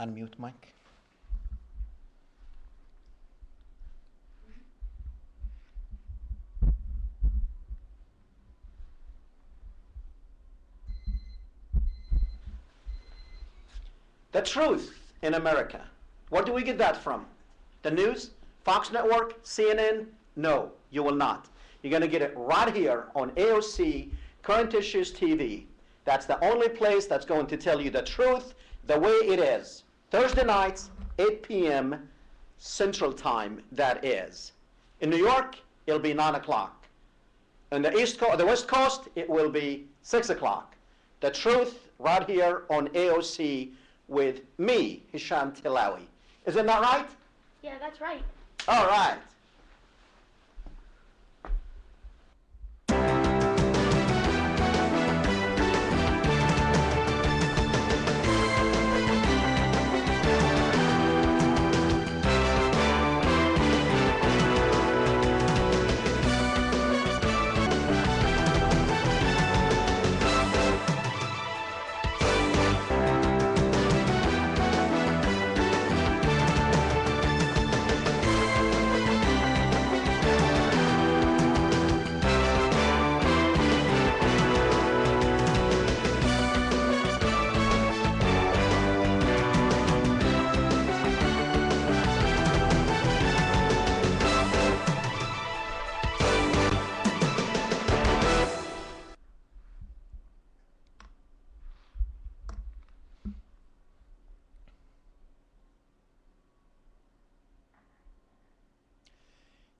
Unmute mic. The truth in America. Where do we get that from? The news? Fox Network? CNN? No, you will not. You're going to get it right here on AOC Current Issues TV. That's the only place that's going to tell you the truth the way it is. Thursday nights, 8 p.m. Central Time, that is. In New York, it'll be 9 o'clock. On the West Coast, it will be 6 o'clock. The truth right here on AOC with me, Hesham Tillawi. Isn't that right? Yeah, that's right. All right.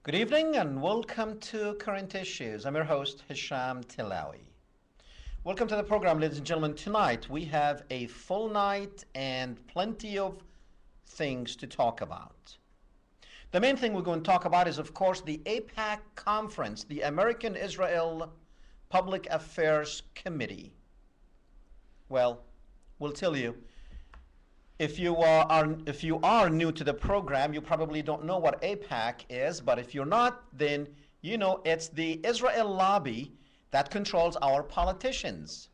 Good evening and welcome to Current Issues. I'm your host, Hesham Tillawi. Welcome to the program, ladies and gentlemen. Tonight we have a full night and plenty of things to talk about. The main thing we're going to talk about is, of course, the AIPAC conference, the American Israel Public Affairs Committee. Well, we'll tell you. If you are new to the program, you probably don't know what AIPAC is, but if you're not, then you know it's the Israel lobby that controls our politicians.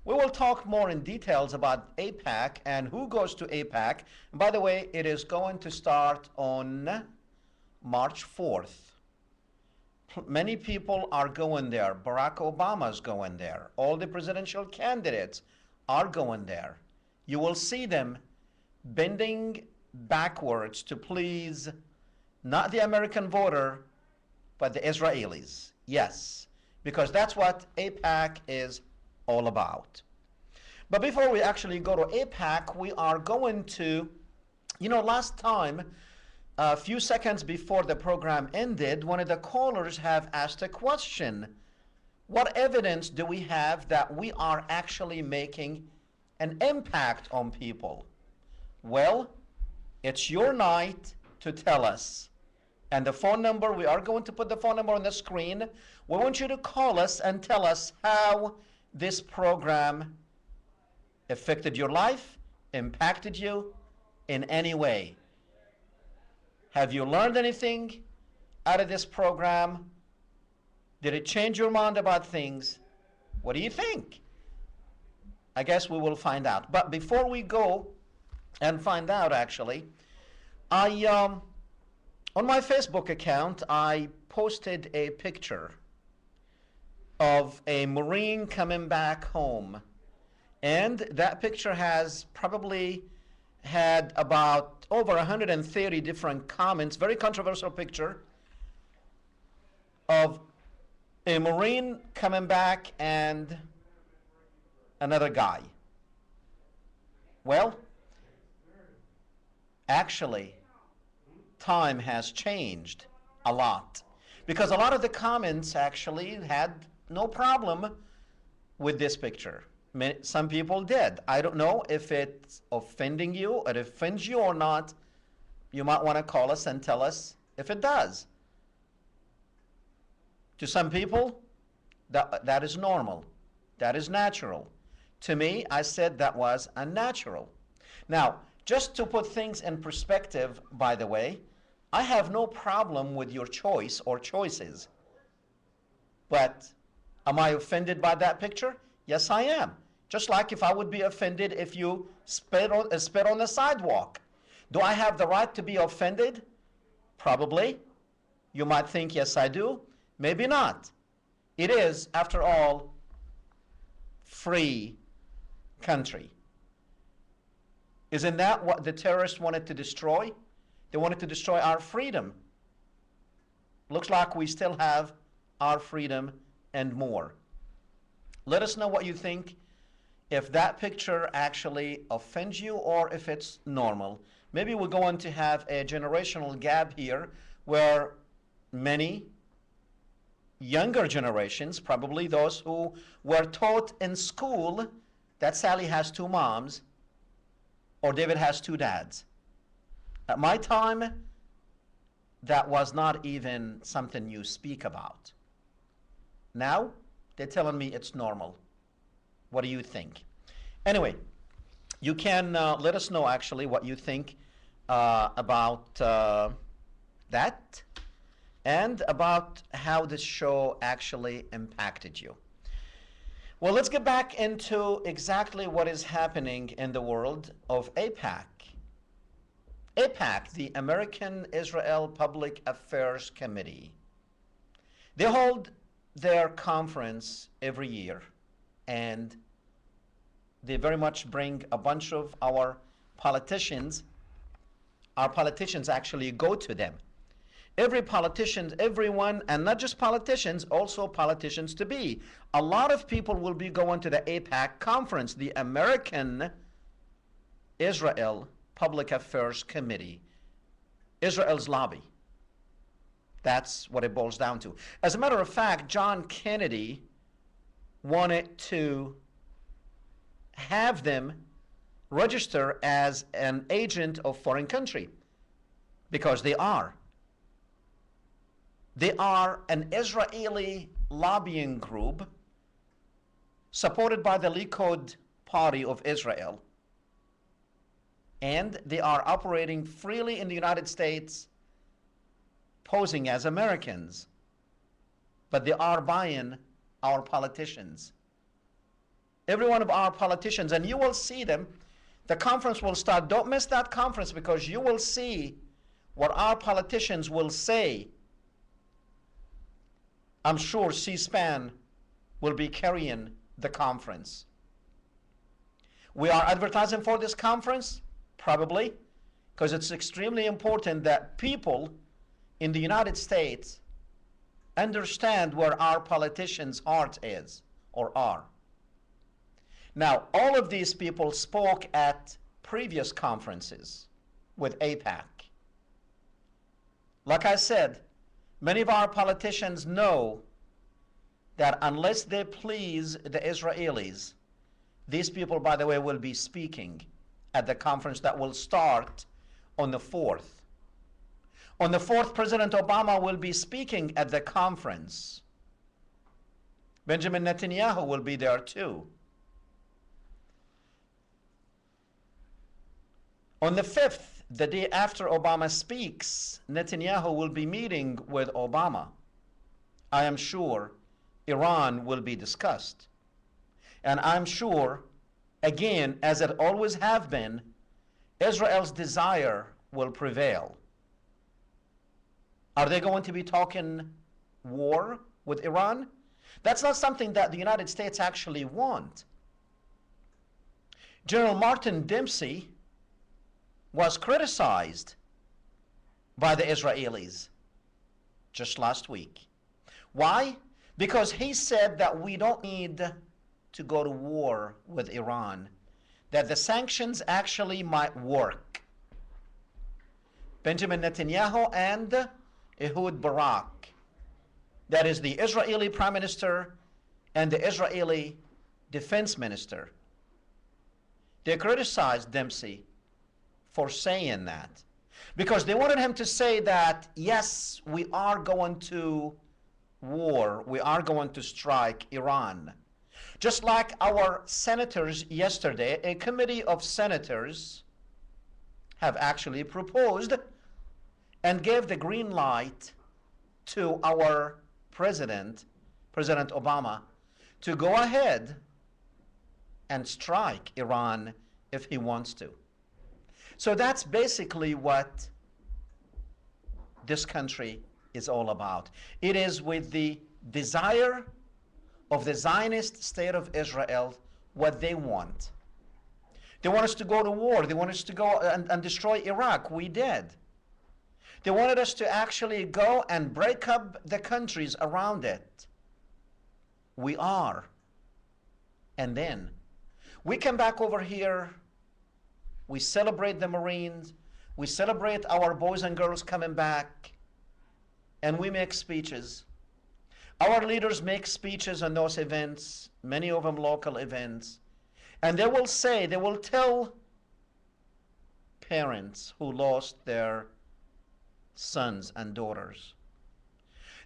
We will talk more in details about AIPAC and who goes to AIPAC. And by the way, it is going to start on March 4th. Many people are going there. Barack Obama's going there. All the presidential candidates are going there. You will see them bending backwards to please not the American voter, but the Israelis. Yes, because that's what AIPAC is all about. But before we actually go to AIPAC, we are going to, last time, a few seconds before the program ended, one of the callers have asked a question. What evidence do we have that we are actually making an impact on people? Well, it's your night to tell us. And the phone number, we are going to put the phone number on the screen. We want you to call us and tell us how this program affected your life, impacted you in any way. Have you learned anything out of this program? Did it change your mind about things? What do you think? I guess we will find out. But before we go and find out, actually, on my Facebook account, I posted a picture of a Marine coming back home. And that picture has probably had about over 130 different comments, very controversial picture of a Marine coming back and another guy. Well, actually, time has changed a lot, because a lot of the comments actually had no problem with this picture. Some people did. I don't know if it's offending you, it offends you or not. You might want to call us and tell us if it does. To some people, that is normal. That is natural. To me, I said that was unnatural. Now, just to put things in perspective, by the way, I have no problem with your choice or choices. But am I offended by that picture? Yes, I am. Just like if I would be offended if you spit on the sidewalk. Do I have the right to be offended? Probably. You might think, yes, I do. Maybe not. It is, after all, free country. Isn't that what the terrorists wanted to destroy? They wanted to destroy our freedom. Looks like we still have our freedom and more. Let us know what you think, if that picture actually offends you or if it's normal. Maybe we're going to have a generational gap here where many younger generations, probably those who were taught in school that Sally has two moms or David has two dads. At my time, that was not even something you speak about. Now, they're telling me it's normal. What do you think? Anyway, you can let us know actually what you think about that and about how this show actually impacted you. Well, let's get back into exactly what is happening in the world of AIPAC. AIPAC, the American Israel Public Affairs Committee. They hold their conference every year, and they very much bring a bunch of our politicians. Our politicians actually go to them. Every politician, everyone, and not just politicians, also politicians to be. A lot of people will be going to the AIPAC conference, the American Israel Public Affairs Committee, Israel's lobby. That's what it boils down to. As a matter of fact, John Kennedy wanted to have them register as an agent of foreign country because they are. They are an Israeli lobbying group supported by the Likud Party of Israel. And they are operating freely in the United States, posing as Americans. But they are buying our politicians. Every one of our politicians, and you will see them. The conference will start. Don't miss that conference because you will see what our politicians will say. I'm sure C-SPAN will be carrying the conference. We are advertising for this conference, probably, because it's extremely important that people in the United States understand where our politicians' heart is or are. Now, all of these people spoke at previous conferences with AIPAC. Like I said, many of our politicians know that unless they please the Israelis, these people, by the way, will be speaking at the conference that will start on the 4th. On the 4th, President Obama will be speaking at the conference. Benjamin Netanyahu will be there too. On the 5th, the day after Obama speaks, Netanyahu will be meeting with Obama. I am sure Iran will be discussed. And I'm sure, again, as it always have been, Israel's desire will prevail. Are they going to be talking war with Iran? That's not something that the United States actually want. General Martin Dempsey was criticized by the Israelis just last week. Why? Because he said that we don't need to go to war with Iran, that the sanctions actually might work. Benjamin Netanyahu and Ehud Barak, that is the Israeli Prime Minister and the Israeli Defense Minister, they criticized Dempsey for saying that because they wanted him to say that, yes, we are going to war, we are going to strike Iran. Just like our senators yesterday, a committee of senators have actually proposed and gave the green light to our President Obama, to go ahead and strike Iran if he wants to. So that's basically what this country is all about. It is with the desire of the Zionist state of Israel what they want. They want us to go to war. They want us to go and destroy Iraq. We did. They wanted us to actually go and break up the countries around it. We are. And then we come back over here. We celebrate the Marines. We celebrate our boys and girls coming back. And we make speeches. Our leaders make speeches on those events, many of them local events. And they will say, they will tell parents who lost their sons and daughters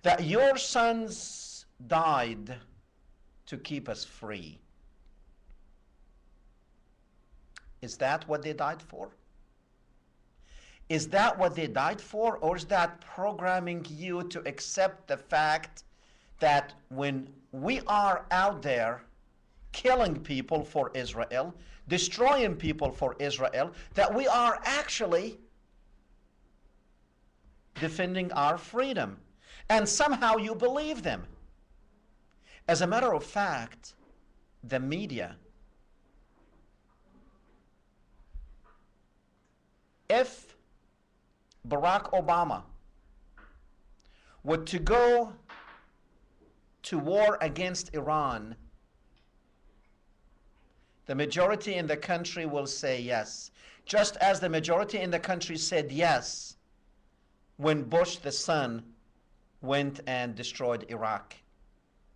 that your sons died to keep us free. Is that what they died for? Is that what they died for? Or is that programming you to accept the fact that when we are out there killing people for Israel, destroying people for Israel, that we are actually defending our freedom? And somehow you believe them. As a matter of fact, the media, if Barack Obama were to go to war against Iran, the majority in the country will say yes. Just as the majority in the country said yes when Bush the son went and destroyed Iraq.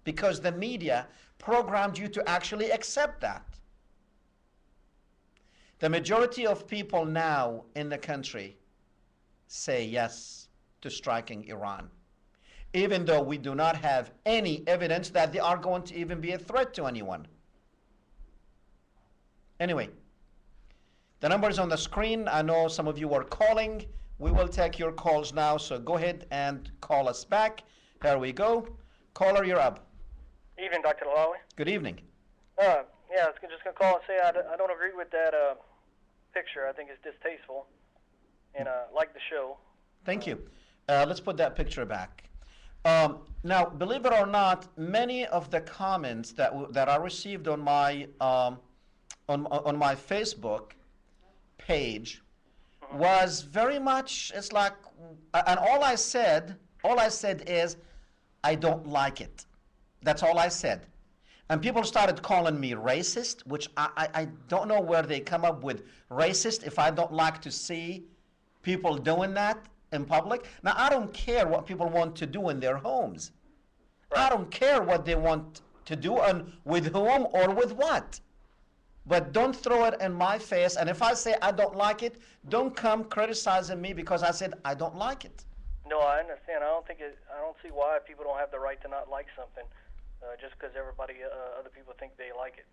Because the media programmed you to actually accept that. The majority of people now in the country say yes to striking Iran, even though we do not have any evidence that they are going to even be a threat to anyone. Anyway, the number is on the screen. I know some of you are calling. We will take your calls now, so go ahead and call us back. Here we go. Caller, you're up. Evening, Dr. Tillawi. Good evening. Yeah, I was just going to call and say I don't agree with that picture. I think it's distasteful, and like the show. Thank you. Let's put that picture back. Now, believe it or not, many of the comments that I received on my my Facebook page was very much, it's like, and all I said is, I don't like it. That's all I said. And people started calling me racist, which I don't know where they come up with racist if I don't like to see people doing that in public. Now, I don't care what people want to do in their homes. Right. I don't care what they want to do and with whom or with what. But don't throw it in my face. And if I say I don't like it, don't come criticizing me because I said I don't like it. No, I understand. I don't see why people don't have the right to not like something just because other people think they like it.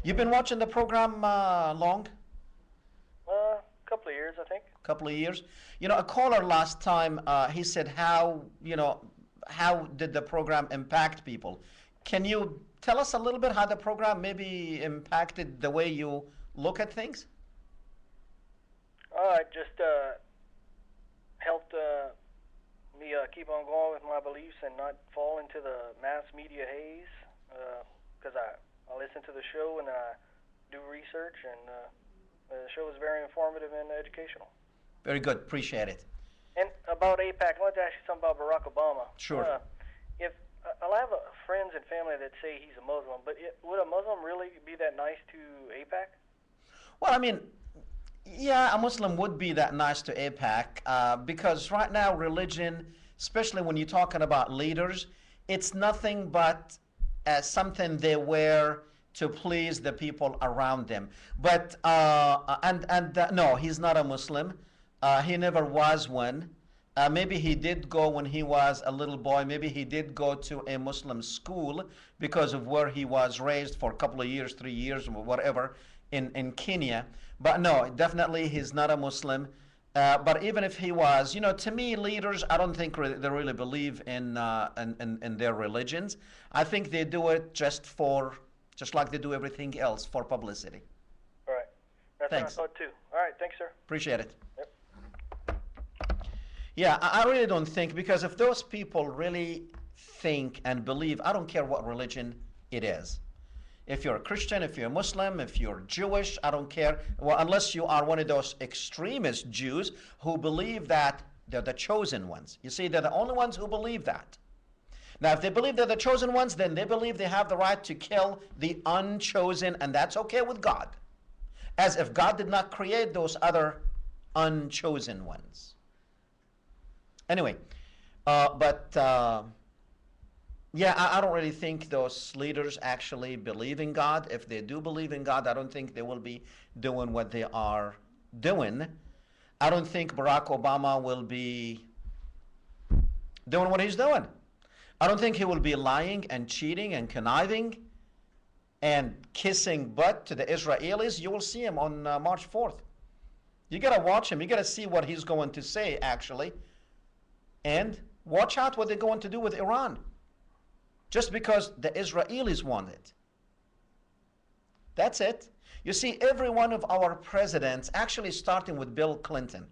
You've been watching the program long? A couple of years, I think. A couple of years. You know, a caller last time, he said how did the program impact people? Can you tell us a little bit how the program maybe impacted the way you look at things? It just helped me keep on going with my beliefs and not fall into the mass media haze, because I listen to the show and I do research, and the show is very informative and educational. Very good. Appreciate it. And about AIPAC, I wanted to ask you something about Barack Obama. Sure. If I'll have friends and family that say he's a Muslim, but would a Muslim really be that nice to AIPAC? Well, I mean, yeah, a Muslim would be that nice to AIPAC because right now religion, especially when you're talking about leaders, it's nothing but something they wear to please the people around them. But no, he's not a Muslim. He never was one. Maybe he did go when he was a little boy. Maybe he did go to a Muslim school because of where he was raised for a couple of years, 3 years, or whatever, in Kenya. But no, definitely he's not a Muslim. But even if he was, to me, leaders, I don't think they really believe in their religions. I think they do it just for just like they do everything else for publicity. All right. That's Thanks. what I thought too. All right. Thanks, sir. Appreciate it. Yep. Yeah, I really don't think, because if those people really think and believe, I don't care what religion it is. If you're a Christian, if you're a Muslim, if you're Jewish, I don't care. Well, unless you are one of those extremist Jews who believe that they're the chosen ones. You see, they're the only ones who believe that. Now, if they believe they're the chosen ones, then they believe they have the right to kill the unchosen, and that's okay with God. As if God did not create those other unchosen ones. Anyway, yeah, I don't really think those leaders actually believe in God. If they do believe in God, I don't think they will be doing what they are doing. I don't think Barack Obama will be doing what he's doing. I don't think he will be lying and cheating and conniving and kissing butt to the Israelis. You will see him on March 4th. You got to watch him. You got to see what he's going to say, actually. And watch out what they're going to do with Iran. Just because the Israelis want it. That's it. You see, every one of our presidents, actually starting with Bill Clinton,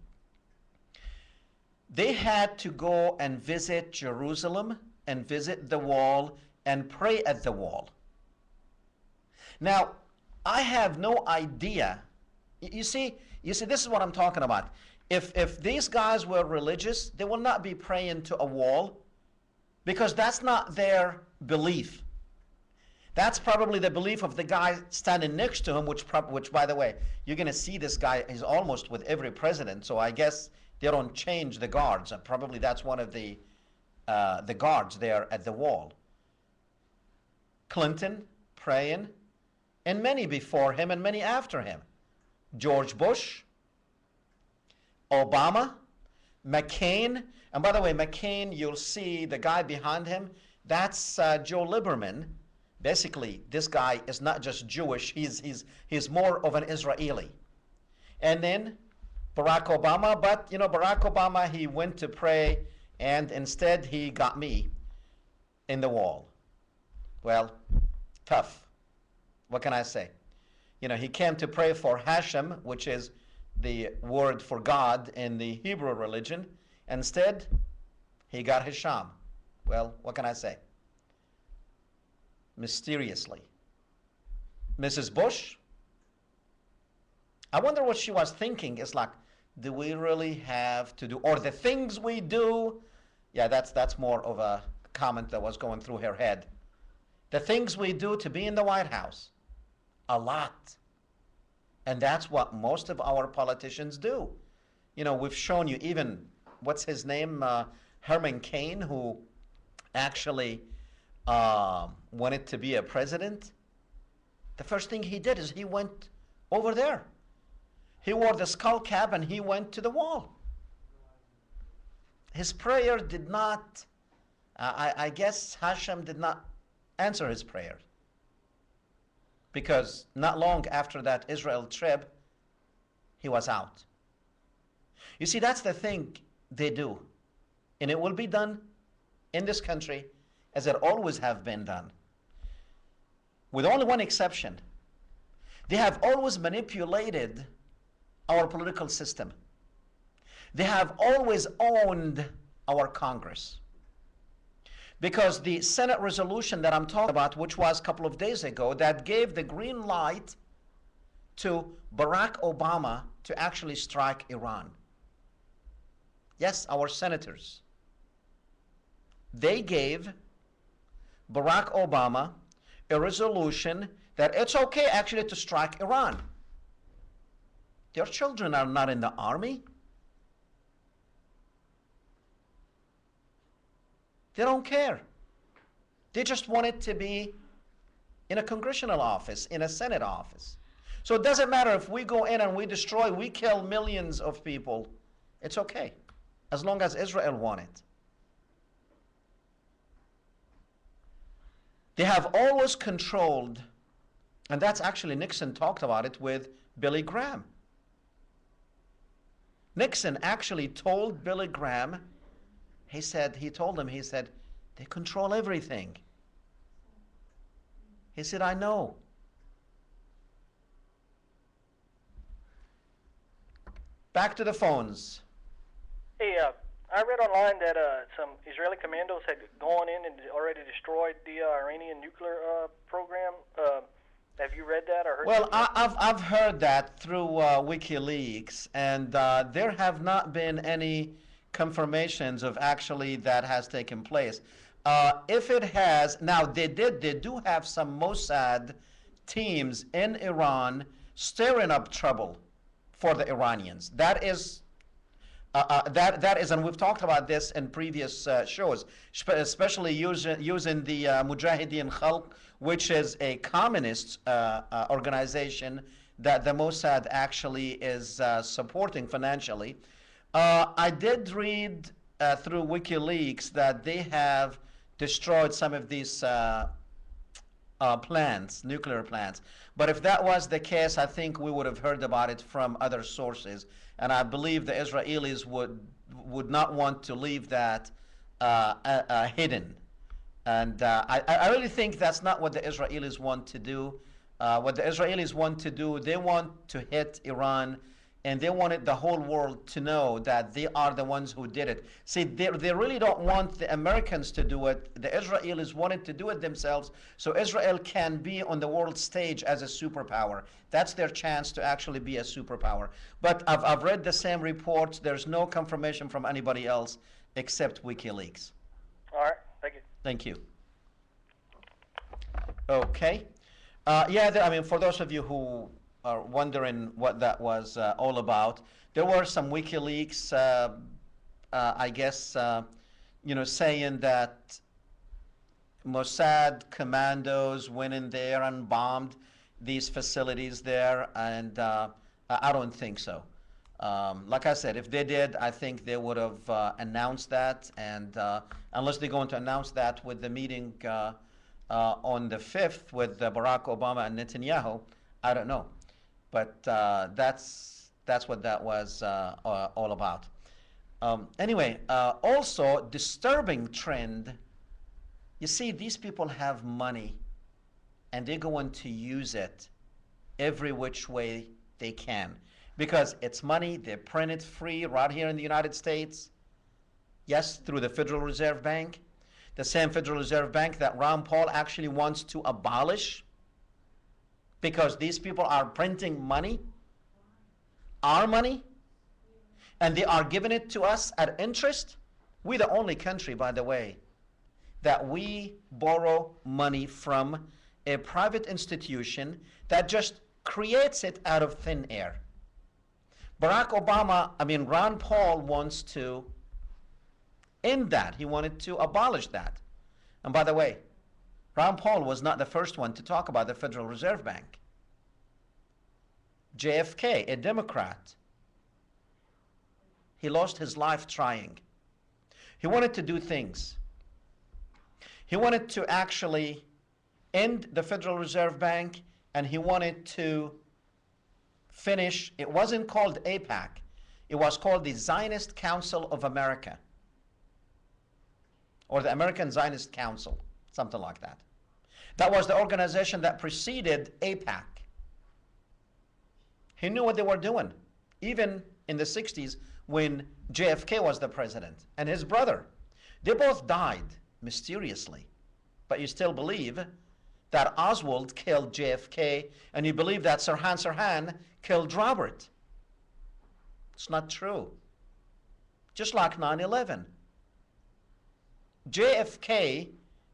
they had to go and visit Jerusalem and visit the wall and pray at the wall. Now, I have no idea. You see, this is what I'm talking about. If these guys were religious, they will not be praying to a wall, because that's not their belief. That's probably the belief of the guy standing next to him, which by the way, you're going to see this guy is almost with every president, so I guess they don't change the guards. Probably that's one of the guards there at the wall. Clinton praying, and many before him and many after him. George Bush, Obama, McCain. And by the way, McCain, you'll see the guy behind him, that's Joe Lieberman. Basically, this guy is not just Jewish, he's more of an Israeli. And then Barack Obama, but you know, Barack Obama, he went to pray, and instead he got me in the wall. Well, tough. What can I say? You know, he came to pray for Hashem, which is the word for God in the Hebrew religion. Instead, he got Hesham. Well, what can I say? Mysteriously. Mrs. Bush, I wonder what she was thinking. It's like, do we really have to do, or the things we do? Yeah, that's more of a comment that was going through her head. The things we do to be in the White House. A lot. And that's what most of our politicians do. You know, we've shown you even, what's his name? Herman Cain, who actually wanted to be a president. The first thing he did is he went over there. He wore the skull cap and he went to the wall. His prayer did not, I guess Hashem did not answer his prayer. Because not long after that Israel trip, he was out. You see, that's the thing they do. And it will be done in this country as it always have been done. With only one exception. They have always manipulated our political system. They have always owned our Congress. Because the Senate resolution that I'm talking about, which was a couple of days ago, that gave the green light to Barack Obama to actually strike Iran. Yes, our senators. They gave Barack Obama a resolution that it's okay actually to strike Iran. Their children are not in the army. They don't care. They just want it to be in a congressional office, in a Senate office. So it doesn't matter if we go in and we destroy, we kill millions of people. It's okay, as long as Israel wants it. They have always controlled, and that's actually Nixon talked about it with Billy Graham. Nixon actually told Billy Graham, he told him, they control everything. He said, I know. Back to the phones. Hey, I read online that some Israeli commandos had gone in and already destroyed the Iranian nuclear program. Have you read that or heard Well, that? I've heard that through WikiLeaks, and there have not been any confirmations of actually that has taken place. If it has, now they do have some Mossad teams in Iran stirring up trouble for the Iranians. That is, and we've talked about this in previous shows, especially using the Mujahideen Khalq, which is a communist organization that the Mossad actually is supporting financially. I did read through WikiLeaks that they have destroyed some of these plants, nuclear plants. But if that was the case, I think we would have heard about it from other sources. And I believe the Israelis would not want to leave that hidden. And I really think that's not what the Israelis want to do. What the Israelis want to do, they want to hit Iran, and they wanted the whole world to know that they are the ones who did it. See, they really don't want the Americans to do it. The Israelis wanted to do it themselves, so Israel can be on the world stage as a superpower. That's their chance to actually be a superpower. But I've read the same reports. There's no confirmation from anybody else except WikiLeaks. All right, thank you. Thank you. Okay. Yeah, I mean, for those of you who are wondering what that was all about, there were some WikiLeaks, I guess, saying that Mossad commandos went in there and bombed these facilities there, and I don't think so. Like I said, if they did, I think they would have announced that, and unless they're going to announce that with the meeting on the 5th with Barack Obama and Netanyahu, I don't know. But that's what that was all about. Anyway, also disturbing trend. You see, these people have money, and they're going to use it every which way they can, because it's money. They print it free right here in the United States. Yes, through the Federal Reserve Bank, the same Federal Reserve Bank that Ron Paul actually wants to abolish, because these people are printing money, our money, and they are giving it to us at interest. We're the only country, by the way, that we borrow money from a private institution that just creates it out of thin air. Ron Paul wants to end that. He wanted to abolish that. And by the way, Ron Paul was not the first one to talk about the Federal Reserve Bank. JFK, a Democrat, he lost his life trying. He wanted to do things. He wanted to actually end the Federal Reserve Bank, and he wanted to finish, it wasn't called AIPAC, it was called the Zionist Council of America, or the American Zionist Council, something like that. That was the organization that preceded AIPAC. He knew what they were doing, even in the 60s when JFK was the president, and his brother. They both died mysteriously, but you still believe that Oswald killed JFK, and you believe that Sirhan killed Robert. It's not true. Just like 9/11. JFK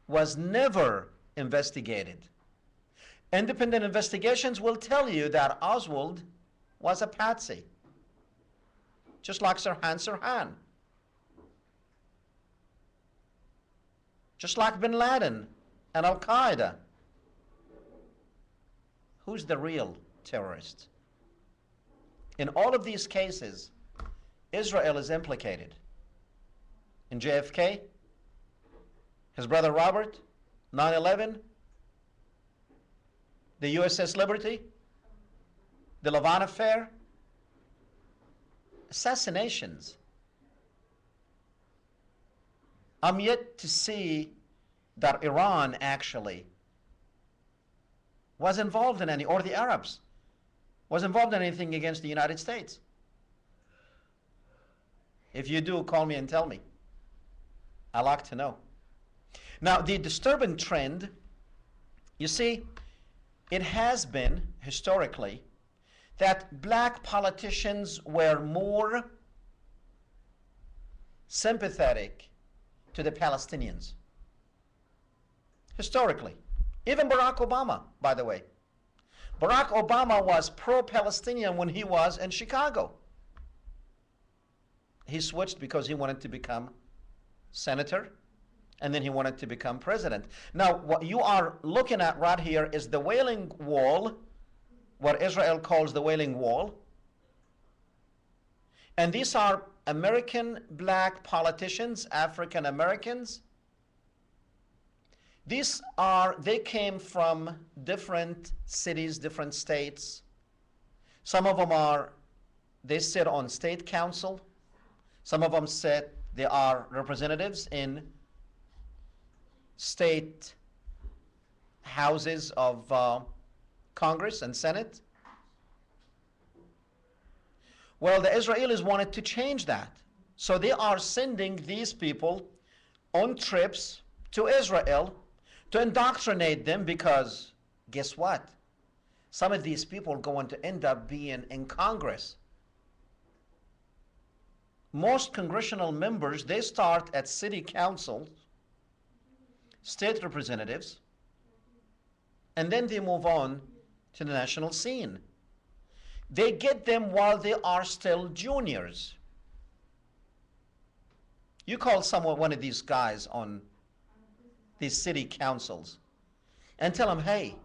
was never investigated. Independent investigations will tell you that Oswald was a patsy, just like Sirhan. Just like bin Laden and Al-Qaeda. Who's the real terrorist? In all of these cases, Israel is implicated. In JFK, his brother Robert, 9/11, the USS Liberty, the Lavon affair, assassinations. I'm yet to see that Iran actually was involved in any, or the Arabs, was involved in anything against the United States? If you do, call me and tell me. I like to know. Now, the disturbing trend, you see, it has been historically that black politicians were more sympathetic to the Palestinians. Historically. Even Barack Obama, by the way. Barack Obama was pro-Palestinian when he was in Chicago. He switched because he wanted to become senator, and then he wanted to become president. Now, what you are looking at right here is the Wailing Wall, what Israel calls the Wailing Wall. And these are American black politicians, African Americans. They came from different cities, different states. Some of them they sit on state council. Some of them they are representatives in state houses of Congress and Senate. Well, the Israelis wanted to change that. So they are sending these people on trips to Israel to indoctrinate them, because guess what? Some of these people are going to end up being in Congress. Most congressional members, they start at city councils, state representatives, and then they move on to the national scene. They get them while they are still juniors. You call one of these guys on these city councils and tell them, hey,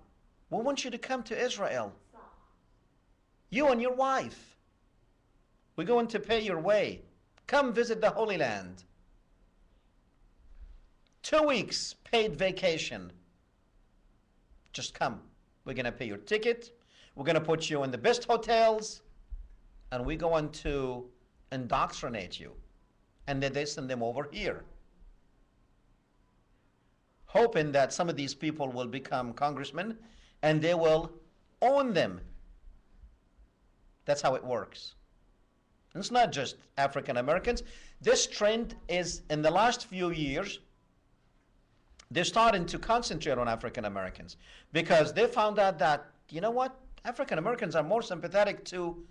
we want you to come to Israel. You and your wife. We're going to pay your way. Come visit the Holy Land. 2 weeks paid vacation. Just come. We're going to pay your ticket. We're going to put you in the best hotels. And we're going to indoctrinate you. And then they send them over here, hoping that some of these people will become congressmen and they will own them. That's how it works. And it's not just African Americans. This trend is, in the last few years, they're starting to concentrate on African Americans because they found out that, you know what, African Americans are more sympathetic to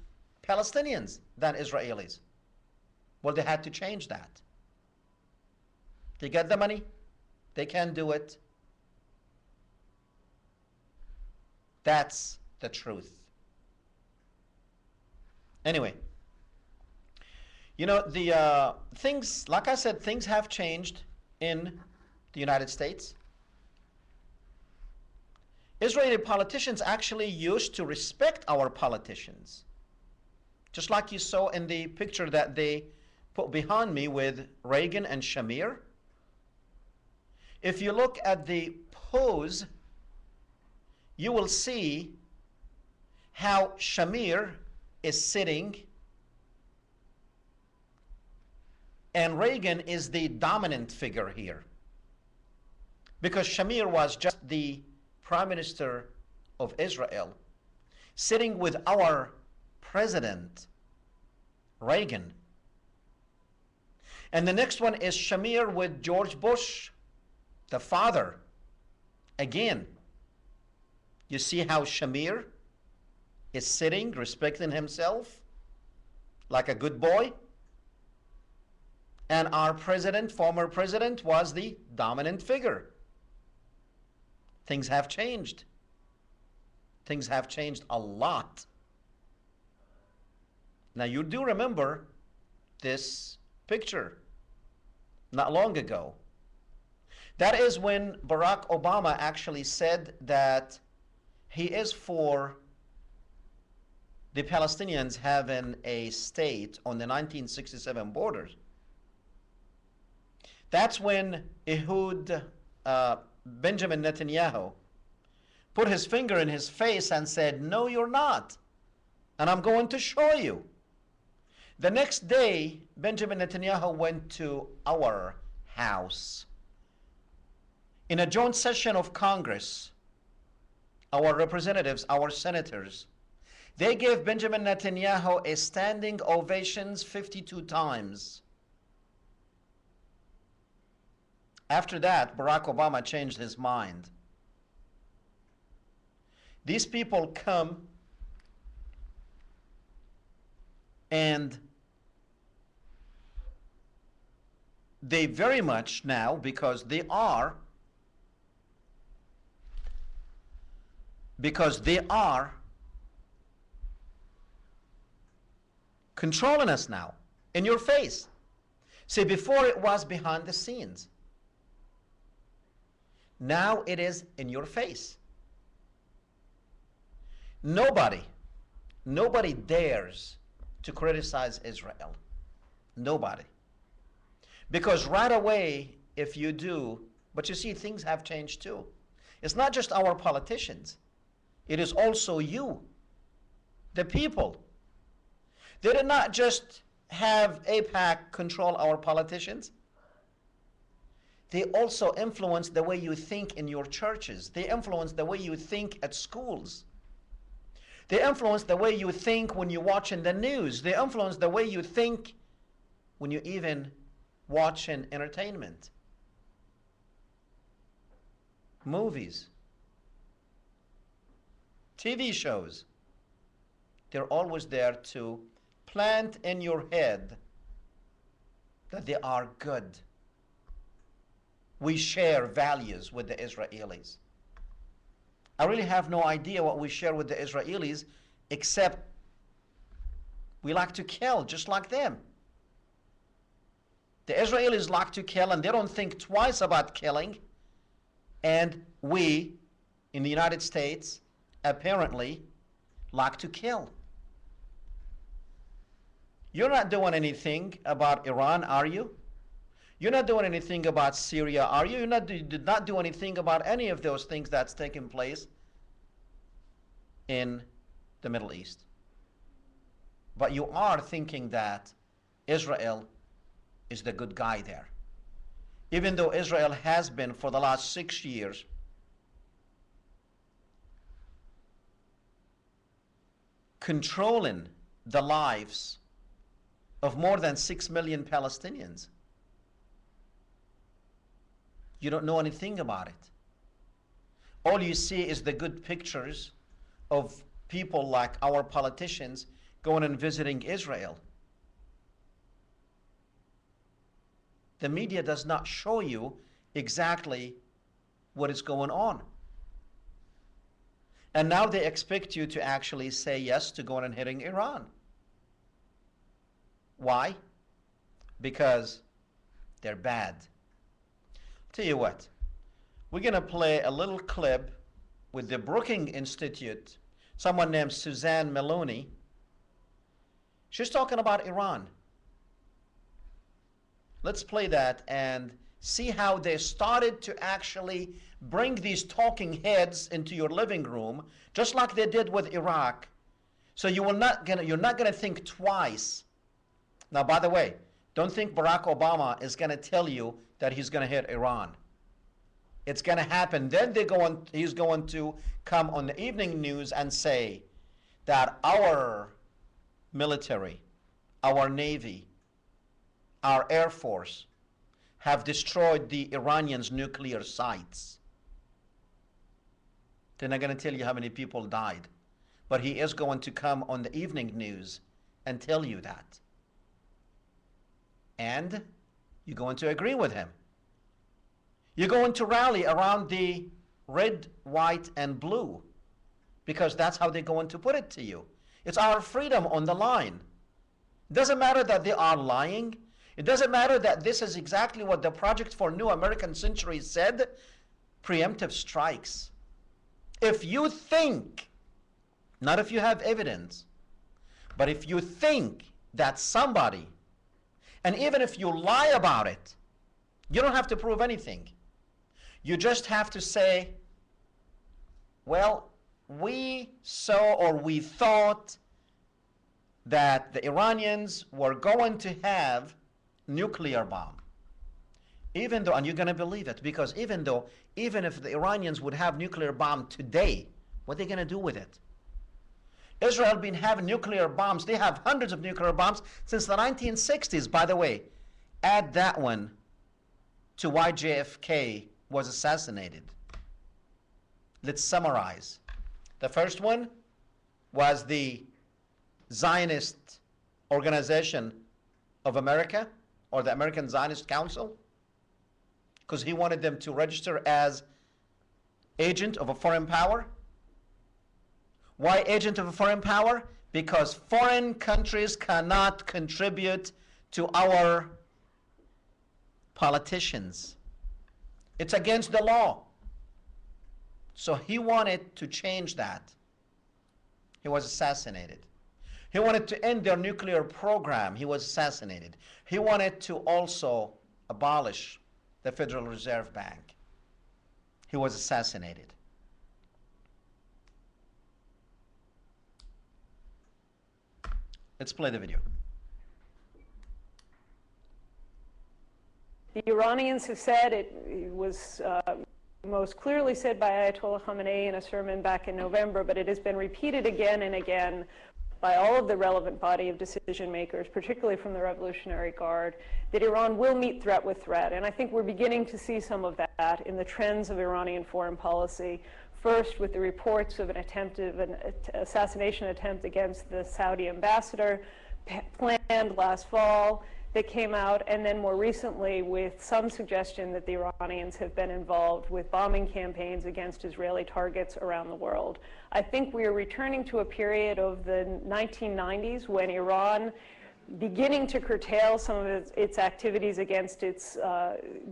Palestinians than Israelis. Well, they had to change that. They get the money. They can do it. That's the truth. Anyway, you know, the things, like I said, things have changed in the United States. Israeli politicians actually used to respect our politicians. Just like you saw in the picture that they put behind me with Reagan and Shamir. If you look at the pose, you will see how Shamir is sitting and Reagan is the dominant figure here. Because Shamir was just the Prime Minister of Israel, sitting with our President, Reagan. And the next one is Shamir with George Bush, the father. Again, you see how Shamir is sitting, respecting himself like a good boy. And our president, former president, was the dominant figure. Things have changed. Things have changed a lot. Now you do remember this picture not long ago. That is when Barack Obama actually said that he is for the Palestinians having a state on the 1967 borders. That's when Ehud Benjamin Netanyahu put his finger in his face and said, no, you're not. And I'm going to show you. The next day, Benjamin Netanyahu went to our house in a joint session of Congress our representatives, our senators, they gave Benjamin Netanyahu a standing ovations 52 times. After that, Barack Obama changed his mind. These people come and they very much now, because they are controlling us now in your face. See, before it was behind the scenes. Now it is in your face. Nobody dares to criticize Israel. Nobody. Because right away, if you do, but you see, things have changed too. It's not just our politicians. It is also you, the people. They did not just have AIPAC control our politicians. They also influence the way you think in your churches. They influence the way you think at schools. They influence the way you think when you're watching the news. They influence the way you think when you even watching entertainment. Movies. TV shows. They're always there to plant in your head that they are good. We share values with the Israelis. I really have no idea what we share with the Israelis, except we like to kill just like them. The Israelis like to kill and they don't think twice about killing. And we, in the United States, apparently like to kill. You're not doing anything about Iran, are you? You're not doing anything about Syria, are you? You did not do anything about any of those things that's taking place in the Middle East. But you are thinking that Israel is the good guy there. Even though Israel has been for the last 6 years controlling the lives of more than 6 million Palestinians. You don't know anything about it. All you see is the good pictures of people like our politicians going and visiting Israel. The media does not show you exactly what is going on. And now they expect you to actually say yes to going and hitting Iran. Why? Because they're bad. Tell you what, we're going to play a little clip with the Brookings Institute, someone named Suzanne Maloney. She's talking about Iran. Let's play that and see how they started to actually bring these talking heads into your living room, just like they did with Iraq. So you're not gonna think twice. Now, by the way, don't think Barack Obama is gonna tell you that he's gonna hit Iran. It's gonna happen. Then he's going to come on the evening news and say that our military, our Navy, our Air Force have destroyed the Iranians' nuclear sites. They're not going to tell you how many people died. But he is going to come on the evening news and tell you that. And you're going to agree with him. You're going to rally around the red, white, and blue, because that's how they're going to put it to you. It's our freedom on the line. It doesn't matter that they are lying. It doesn't matter that this is exactly what the Project for New American Century said. Preemptive strikes. If you think, not if you have evidence, but if you think that somebody, and even if you lie about it, you don't have to prove anything. You just have to say, well, we saw or we thought that the Iranians were going to have nuclear bomb. Even though, and you're going to believe it, because even if the Iranians would have nuclear bomb today, What are they going to do with it? Israel been having nuclear bombs. They have hundreds of nuclear bombs since the 1960s, by the way. Add that one to why JFK was assassinated. Let's summarize. The first one was the Zionist Organization of America, or the American Zionist Council, because he wanted them to register as agent of a foreign power. Why agent of a foreign power? Because foreign countries cannot contribute to our politicians. It's against the law. So he wanted to change that. He was assassinated. He wanted to end their nuclear program. He was assassinated. He wanted to also abolish the Federal Reserve Bank. He was assassinated. Let's play the video. The Iranians have said, it was most clearly said by Ayatollah Khamenei in a sermon back in November, but it has been repeated again and again by all of the relevant body of decision makers, particularly from the Revolutionary Guard, that Iran will meet threat with threat. And I think we're beginning to see some of that in the trends of Iranian foreign policy. First, with the reports of an assassination attempt against the Saudi ambassador planned last fall that came out, and then more recently with some suggestion that the Iranians have been involved with bombing campaigns against Israeli targets around the world. I think we are returning to a period of the 1990s when Iran, beginning to curtail some of its activities against its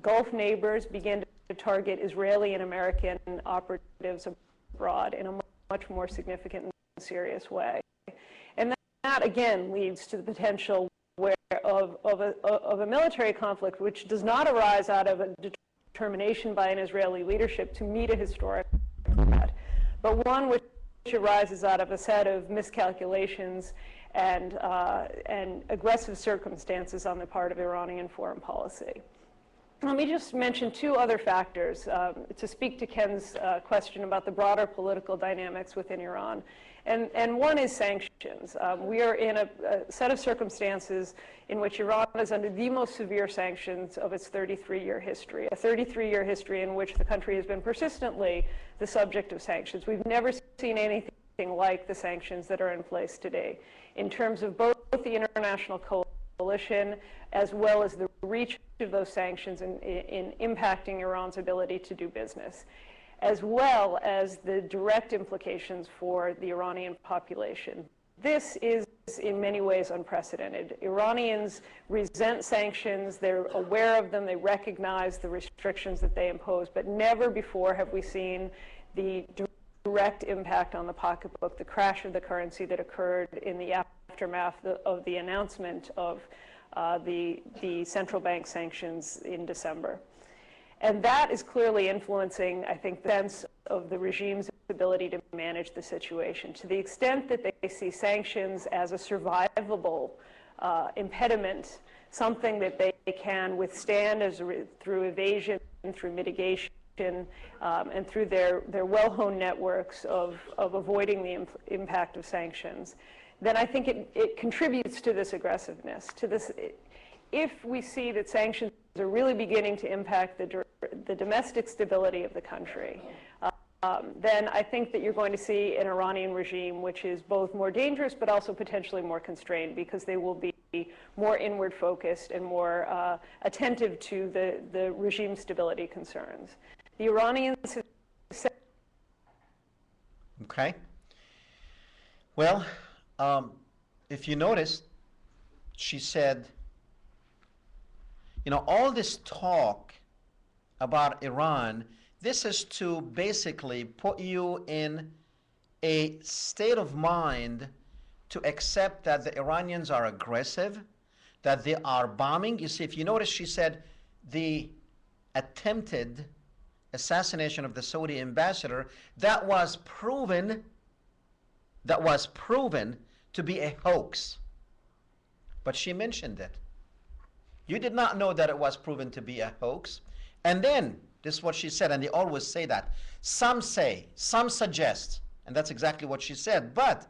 Gulf neighbors, began to target Israeli and American operatives abroad in a much more significant and serious way. And that again leads to the potential of a military conflict which does not arise out of a determination by an Israeli leadership to meet a historic threat, but one which arises out of a set of miscalculations and aggressive circumstances on the part of Iranian foreign policy. Let me just mention two other factors to speak to Ken's question about the broader political dynamics within Iran. And one is sanctions. We are in a set of circumstances in which Iran is under the most severe sanctions of its 33-year history, a 33-year history in which the country has been persistently the subject of sanctions. We've never seen anything like the sanctions that are in place today in terms of both the international coalition as well as the reach of those sanctions in impacting Iran's ability to do business, as well as the direct implications for the Iranian population. This is in many ways unprecedented. Iranians resent sanctions, they're aware of them, they recognize the restrictions that they impose, but never before have we seen the direct impact on the pocketbook, the crash of the currency that occurred in the aftermath of the announcement of the central bank sanctions in December. And that is clearly influencing, I think, the sense of the regime's ability to manage the situation. To the extent that they see sanctions as a survivable impediment, something that they can withstand through evasion, through mitigation, and through their well-honed networks of avoiding the impact of sanctions, then I think it contributes to this aggressiveness, to this. If we see that sanctions are really beginning to impact the domestic stability of the country, then I think that you're going to see an Iranian regime which is both more dangerous but also potentially more constrained, because they will be more inward focused and more attentive to the regime stability concerns. The Iranians have said... Okay. Well, if you notice, she said, you know, all this talk about Iran, this is to basically put you in a state of mind to accept that the Iranians are aggressive, that they are bombing. You see, if you notice, she said the attempted assassination of the Saudi ambassador, that was proven to be a hoax. But she mentioned it. You did not know that it was proven to be a hoax. And then, this is what she said, and they always say that. Some say, some suggest, And that's exactly what she said. But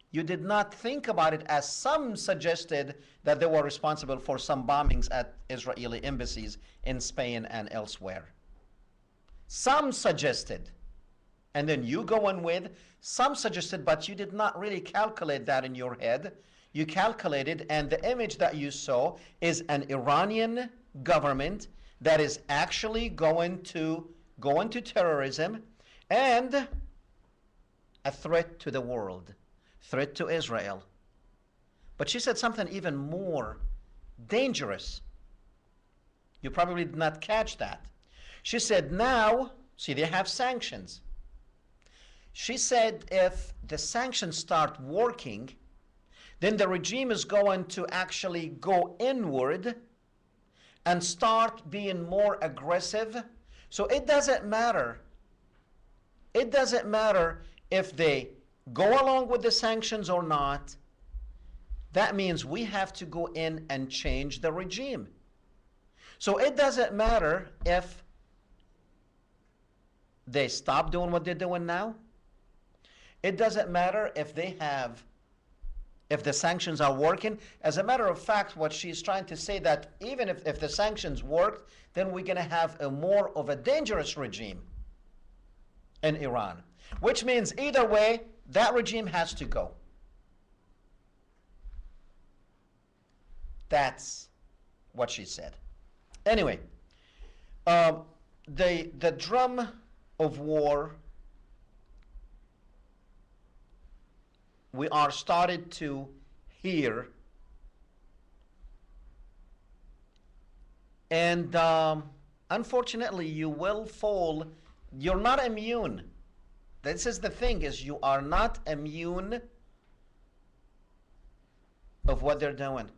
you did not think about it, as some suggested that they were responsible for some bombings at Israeli embassies in Spain and elsewhere. Some suggested. And then you go on with, some suggested, but you did not really calculate that in your head. You calculated, and the image that you saw is an Iranian government that is actually going to go into terrorism and a threat to the world, threat to Israel. But she said something even more dangerous. You probably did not catch that. She said now, see, they have sanctions. She said if the sanctions start working, then the regime is going to actually go inward and start being more aggressive. So it doesn't matter. It doesn't matter if they go along with the sanctions or not. That means we have to go in and change the regime. So it doesn't matter if they stop doing what they're doing now. It doesn't matter if if the sanctions are working. As a matter of fact, what she's trying to say, that even if the sanctions worked, then we're going to have a more of a dangerous regime in Iran. Which means either way, that regime has to go. That's what she said. Anyway, the drum of war, we are started to hear, and unfortunately you will fall. You're not immune. This is the thing, is you are not immune of what they're doing.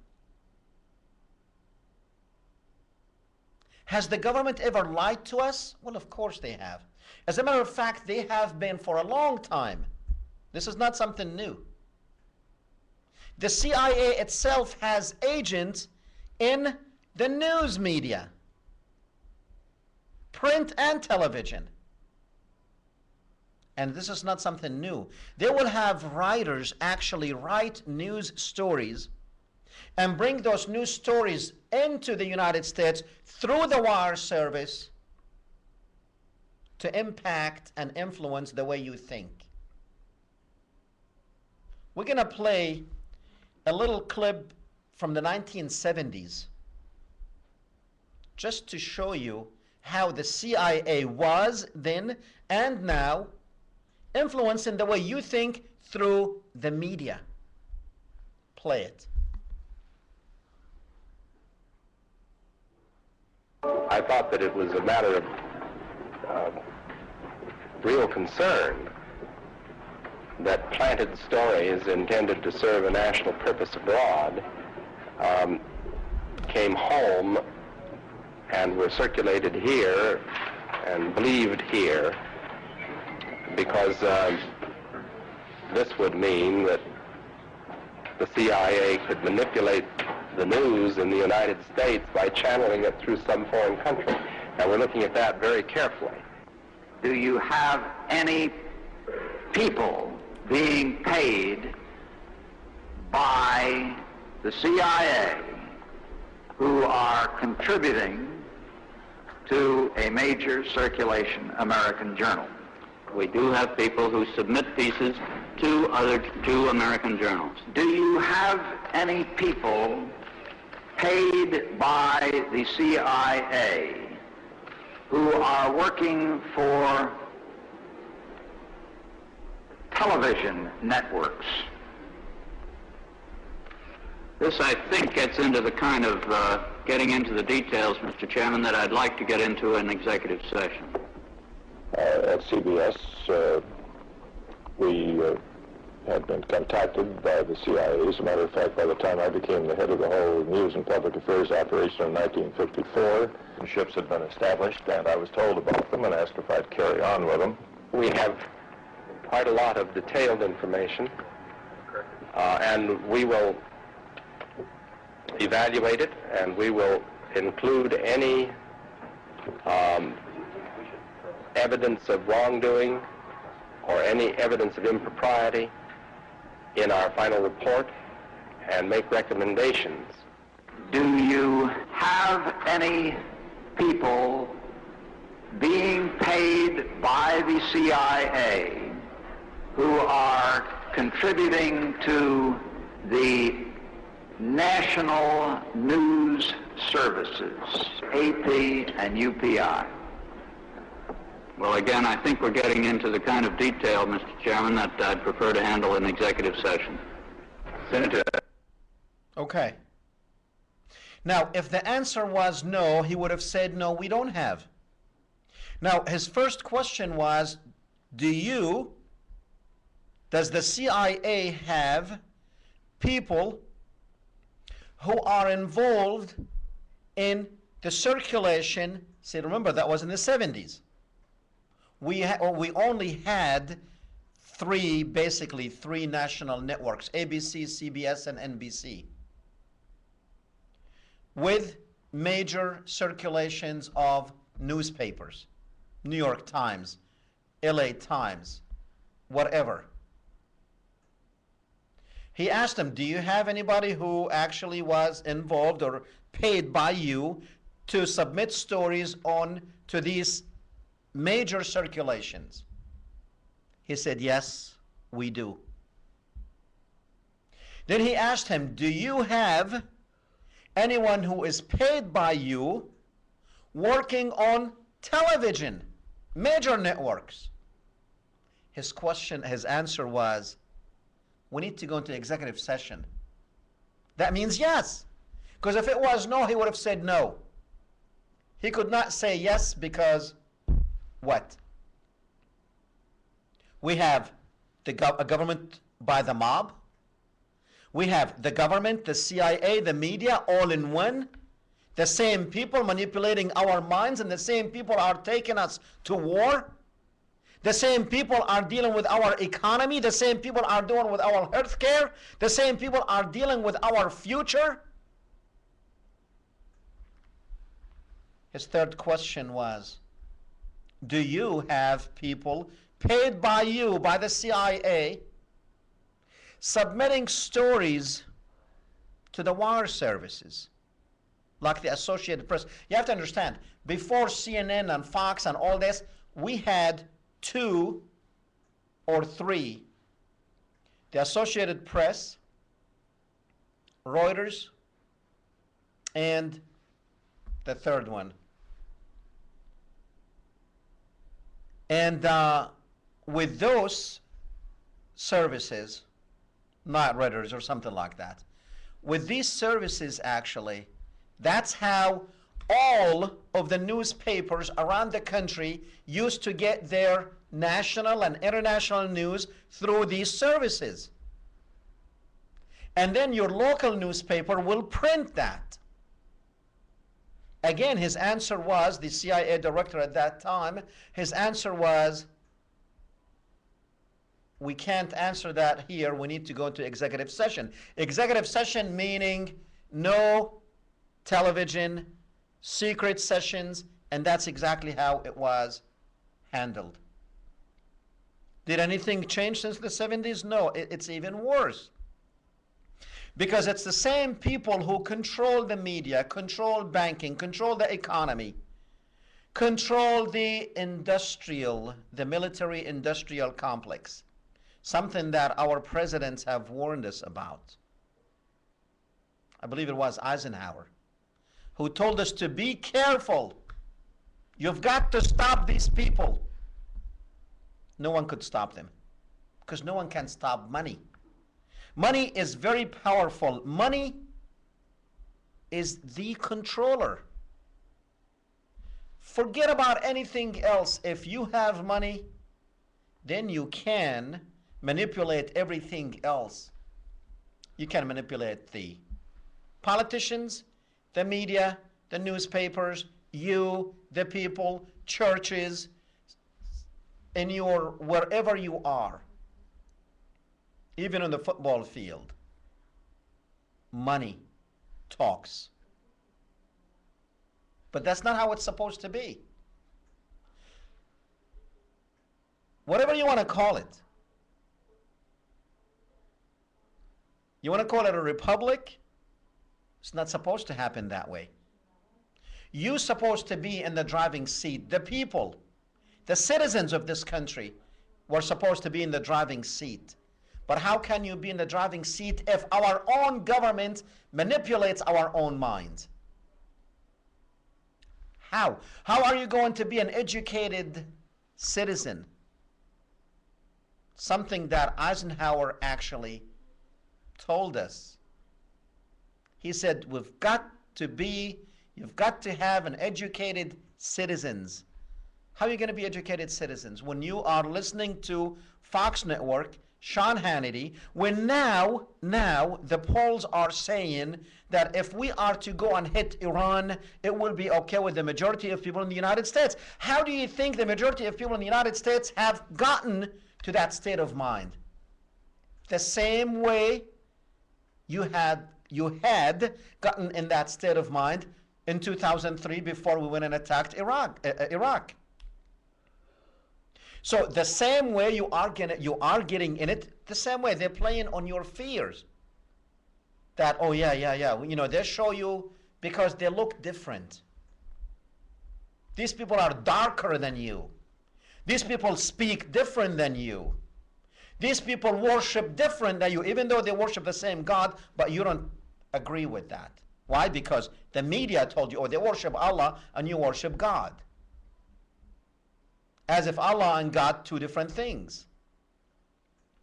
Has the government ever lied to us? Well, of course they have. As a matter of fact, they have been for a long time. This is not something new. The CIA itself has agents in the news media, print and television. And this is not something new. They will have writers actually write news stories and bring those news stories into the United States through the wire service to impact and influence the way you think. We're going to play a little clip from the 1970s just to show you how the CIA was then and now influencing the way you think through the media. Play it. I thought that it was a matter of real concern that planted stories intended to serve a national purpose abroad came home and were circulated here and believed here, because this would mean that the CIA could manipulate the news in the United States by channeling it through some foreign country. And we're looking at that very carefully. Do you have any people being paid by the CIA who are contributing to a major circulation American journal? We do have people who submit pieces to two American journals. Do you have any people paid by the CIA who are working for television networks? This, I think, gets into the kind of getting into the details, Mr. Chairman, that I'd like to get into in executive session. At CBS, we had been contacted by the CIA. As a matter of fact, by the time I became the head of the whole News and Public Affairs operation in 1954, ships had been established, and I was told about them and asked if I'd carry on with them. We have quite a lot of detailed information, and we will evaluate it, and we will include any evidence of wrongdoing or any evidence of impropriety in our final report and make recommendations. Do you have any people being paid by the CIA who are contributing to the national news services, AP and UPI? Well, again, I think we're getting into the kind of detail, Mr. Chairman, that I'd prefer to handle in executive session. Senator. Okay. Now, if the answer was no, he would have said, no, we don't have. Now, his first question was, does the CIA have people who are involved in the circulation? See, remember, that was in the 70s. We only had basically three national networks, ABC, CBS, and NBC, with major circulations of newspapers, New York Times, LA Times, whatever. He asked them, do you have anybody who actually was involved or paid by you to submit stories on to these major circulations? He said, yes, we do. Then he asked him, do you have anyone who is paid by you working on television, major networks? His answer was, we need to go into executive session. That means yes. Because if it was no, he would have said no. He could not say yes because what? We have a government by the mob. We have the government, the CIA, the media, all in one. The same people manipulating our minds, and the same people are taking us to war. The same people are dealing with our economy. The same people are dealing with our health care. The same people are dealing with our future. His third question was, do you have people paid by you, by the CIA, submitting stories to the wire services, like the Associated Press? You have to understand, before CNN and Fox and all this, we had 2 or 3, the Associated Press, Reuters, and the third one. And with those services, not Reuters or something like that, with these services actually, that's how all of the newspapers around the country used to get their national and international news through these services. And then your local newspaper will print that. Again, his answer was, the CIA director at that time, his answer was, we can't answer that here, we need to go into executive session. Executive session meaning no television, secret sessions, and that's exactly how it was handled. Did anything change since the 70s? No, it's even worse. Because it's the same people who control the media, control banking, control the economy, control the military industrial complex, something that our presidents have warned us about. I believe it was Eisenhower, who told us to be careful. You've got to stop these people. No one could stop them, because no one can stop money. Money is very powerful. Money is the controller. Forget about anything else. If you have money, then you can manipulate everything else. You can manipulate the politicians, the media, the newspapers, you, the people, churches, in your wherever you are. Even on the football field, money talks. But that's not how it's supposed to be. whatever you want to call it. You want to call it a republic? It's not supposed to happen that way. You're supposed to be in the driving seat. The people, the citizens of this country were supposed to be in the driving seat. But how can you be in the driving seat if our own government manipulates our own minds? How? How are you going to be an educated citizen? Something that Eisenhower actually told us. He said, you've got to have an educated citizens. How are you going to be educated citizens when you are listening to Fox Network, Sean Hannity, when now the polls are saying that if we are to go and hit Iran, it will be okay with the majority of people in the United States. How do you think the majority of people in the United States have gotten to that state of mind? The same way you had gotten in that state of mind in 2003 before we went and attacked Iraq. So the same way you are getting in it, the same way they're playing on your fears. That, oh yeah, you know, they show you because they look different. These people are darker than you. These people speak different than you. These people worship different than you, even though they worship the same God, but you don't agree with that. Why? Because the media told you, oh, they worship Allah and you worship God. As if Allah and God, two different things.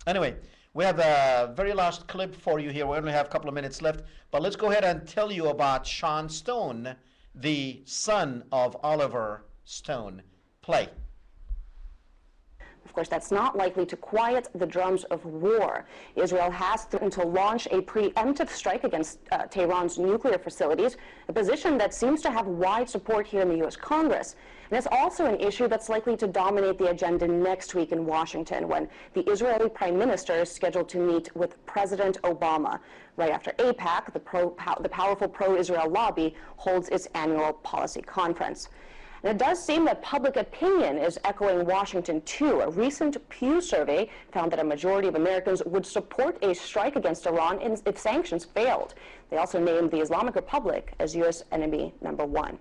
Anyway, we have a very last clip for you here. We only have a couple of minutes left, but let's go ahead and tell you about Sean Stone, the son of Oliver Stone. Play. Of course, that's not likely to quiet the drums of war. Israel has threatened to launch a preemptive strike against Tehran's nuclear facilities, a position that seems to have wide support here in the U.S. Congress. And it's also an issue that's likely to dominate the agenda next week in Washington, when the Israeli Prime Minister is scheduled to meet with President Obama, right after AIPAC, the powerful pro-Israel lobby, holds its annual policy conference. And it does seem that public opinion is echoing Washington, too. A recent Pew survey found that a majority of Americans would support a strike against Iran if sanctions failed. They also named the Islamic Republic as U.S. enemy number 1.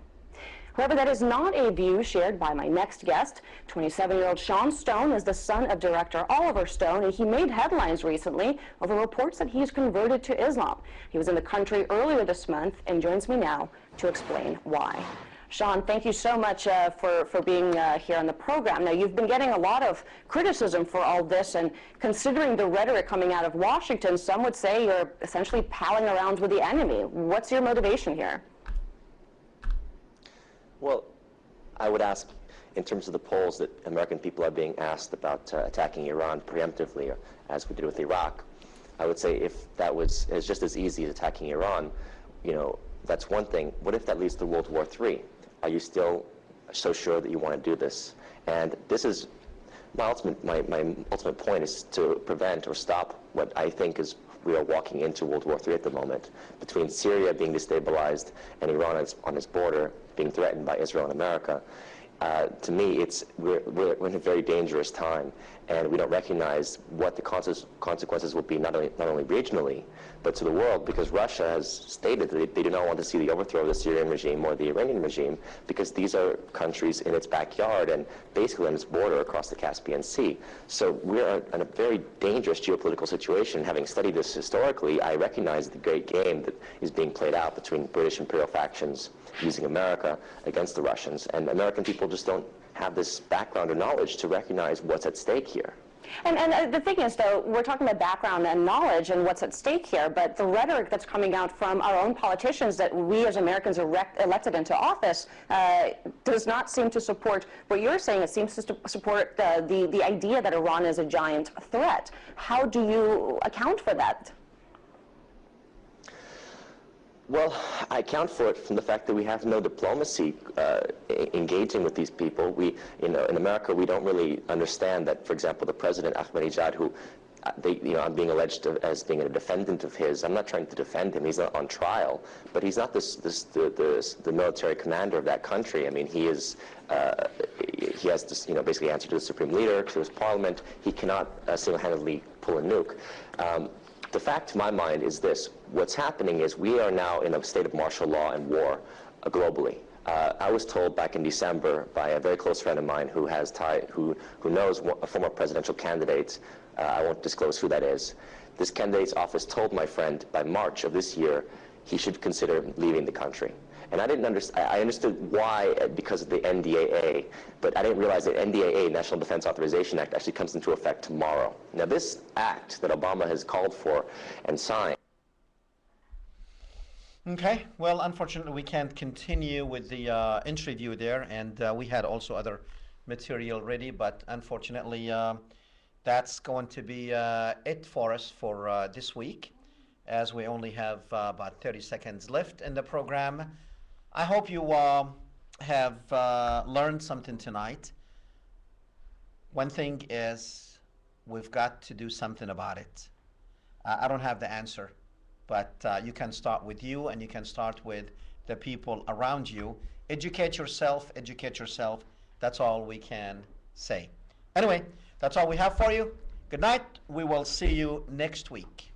However, that is not a view shared by my next guest. 27-year-old Sean Stone is the son of director Oliver Stone, and he made headlines recently over reports that he's converted to Islam. He was in the country earlier this month and joins me now to explain why. Sean, thank you so much for being here on the program. Now, you've been getting a lot of criticism for all this, and considering the rhetoric coming out of Washington, some would say you're essentially palling around with the enemy. What's your motivation here? Well, I would ask, in terms of the polls that American people are being asked about attacking Iran preemptively, as we did with Iraq, I would say if that was just as easy as attacking Iran, you know, that's one thing. What if that leads to World War III? Are you still so sure that you want to do this? And this is my ultimate point, is to prevent or stop what I think is we are walking into World War III at the moment, between Syria being destabilized and Iran on its border being threatened by Israel and America. To me, we're in a very dangerous time, and we don't recognize what the consequences will be not only regionally, but to the world, because Russia has stated that they do not want to see the overthrow of the Syrian regime or the Iranian regime, because these are countries in its backyard and basically on its border across the Caspian Sea. So we're in a very dangerous geopolitical situation. Having studied this historically, I recognize the great game that is being played out between British imperial factions using America against the Russians, and American people just don't have this background or knowledge to recognize what's at stake here. And the thing is, though, we're talking about background and knowledge and what's at stake here, but the rhetoric that's coming out from our own politicians that we as Americans elected into office does not seem to support what you're saying. It seems to support the idea that Iran is a giant threat. How do you account for that? Well, I account for it from the fact that we have no diplomacy engaging with these people. In America, we don't really understand that, for example, the president Ahmadinejad, who I'm being alleged as being a defendant of his. I'm not trying to defend him. He's not on trial, but he's not the military commander of that country. I mean, he is. He has to, basically answer to the supreme leader, to his parliament. He cannot single-handedly pull a nuke. The fact, to my mind, is this: what's happening is we are now in a state of martial law and war globally. I was told back in December by a very close friend of mine who knows a former presidential candidate. I won't disclose who that is. This candidate's office told my friend by March of this year he should consider leaving the country. And I didn't understand. I understood why, because of the NDAA, but I didn't realize that NDAA, National Defense Authorization Act, actually comes into effect tomorrow. Now, this act that Obama has called for and signed. Okay, well, unfortunately, we can't continue with the interview there, and we had also other material ready, but unfortunately, that's going to be it for us for this week, as we only have about 30 seconds left in the program. I hope you have learned something tonight. One thing is, we've got to do something about it. I don't have the answer, but you can start with you, and you can start with the people around you. Educate yourself, educate yourself. That's all we can say. Anyway, that's all we have for you. Good night. We will see you next week.